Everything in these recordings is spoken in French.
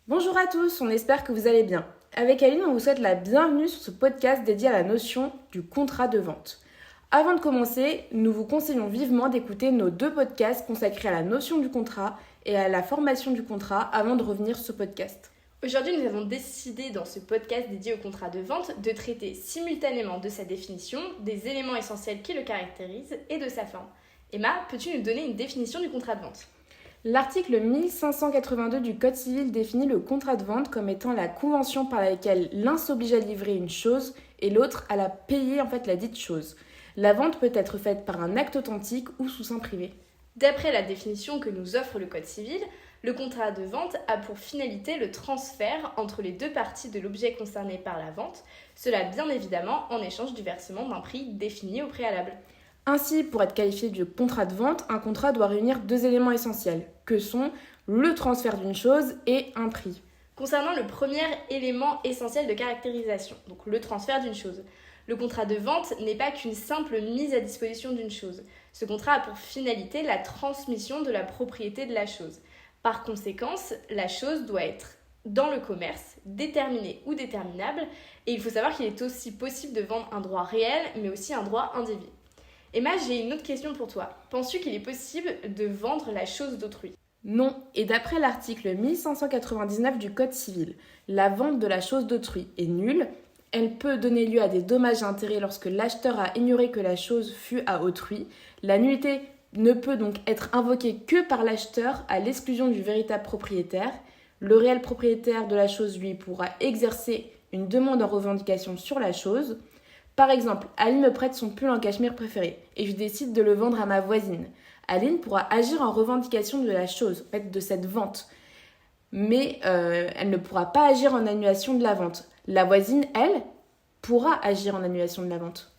Bonjour à tous, on espère que vous allez bien. Avec Aline, on vous souhaite la bienvenue sur ce podcast dédié à la notion du contrat de vente. Avant de commencer, nous vous conseillons vivement d'écouter nos 2 podcasts consacrés à la notion du contrat et à la formation du contrat avant de revenir sur ce podcast. Aujourd'hui, nous avons décidé dans ce podcast dédié au contrat de vente de traiter simultanément de sa définition, des éléments essentiels qui le caractérisent et de sa forme. Emma, peux-tu nous donner une définition du contrat de vente ? L'article 1582 du Code civil définit le contrat de vente comme étant la convention par laquelle l'un s'oblige à livrer une chose et l'autre à la payer la dite chose. La vente peut être faite par un acte authentique ou sous seing privé. D'après la définition que nous offre le Code civil, le contrat de vente a pour finalité le transfert entre les 2 parties de l'objet concerné par la vente, cela bien évidemment en échange du versement d'un prix défini au préalable. Ainsi, pour être qualifié de contrat de vente, un contrat doit réunir 2 éléments essentiels, que sont le transfert d'une chose et un prix. Concernant le premier élément essentiel de caractérisation, donc le transfert d'une chose, le contrat de vente n'est pas qu'une simple mise à disposition d'une chose. Ce contrat a pour finalité la transmission de la propriété de la chose. Par conséquent, la chose doit être dans le commerce, déterminée ou déterminable, et il faut savoir qu'il est aussi possible de vendre un droit réel, mais aussi un droit indivis. Emma, j'ai une autre question pour toi. Penses-tu qu'il est possible de vendre la chose d'autrui ? Non, et d'après l'article 1599 du Code civil, la vente de la chose d'autrui est nulle. Elle peut donner lieu à des dommages et intérêts lorsque l'acheteur a ignoré que la chose fut à autrui. La nullité ne peut donc être invoquée que par l'acheteur à l'exclusion du véritable propriétaire. Le réel propriétaire de la chose, lui, pourra exercer une demande en revendication sur la chose. Par exemple, Aline me prête son pull en cachemire préféré et je décide de le vendre à ma voisine. Aline pourra agir en revendication de la chose, de cette vente. Mais elle ne pourra pas agir en annulation de la vente. La voisine, elle, pourra agir en annulation de la vente.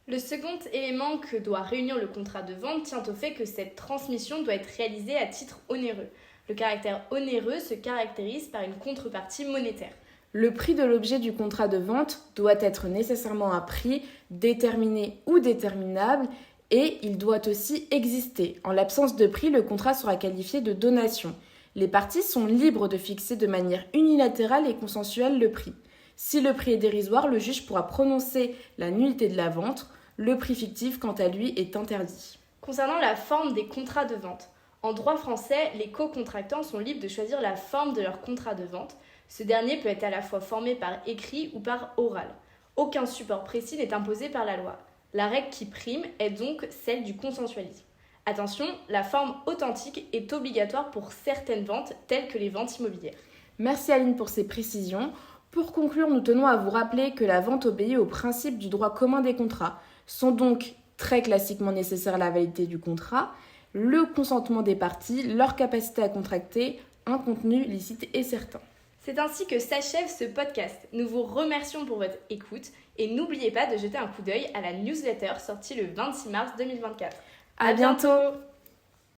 Le second élément que doit réunir le contrat de vente tient au fait que cette transmission doit être réalisée à titre onéreux. Le caractère onéreux se caractérise par une contrepartie monétaire. Le prix de l'objet du contrat de vente doit être nécessairement un prix déterminé ou déterminable et il doit aussi exister. En l'absence de prix, le contrat sera qualifié de donation. Les parties sont libres de fixer de manière unilatérale et consensuelle le prix. Si le prix est dérisoire, le juge pourra prononcer la nullité de la vente. Le prix fictif, quant à lui, est interdit. Concernant la forme des contrats de vente, en droit français, les co-contractants sont libres de choisir la forme de leur contrat de vente. Ce dernier peut être à la fois formé par écrit ou par oral. Aucun support précis n'est imposé par la loi. La règle qui prime est donc celle du consensualisme. Attention, la forme authentique est obligatoire pour certaines ventes, telles que les ventes immobilières. Merci Aline pour ces précisions. Pour conclure, nous tenons à vous rappeler que la vente obéit au principe du droit commun des contrats. Sont donc très classiquement nécessaires la validité du contrat, le consentement des parties, leur capacité à contracter, un contenu licite et certain. C'est ainsi que s'achève ce podcast. Nous vous remercions pour votre écoute et n'oubliez pas de jeter un coup d'œil à la newsletter sortie le 26 mars 2024. À bientôt.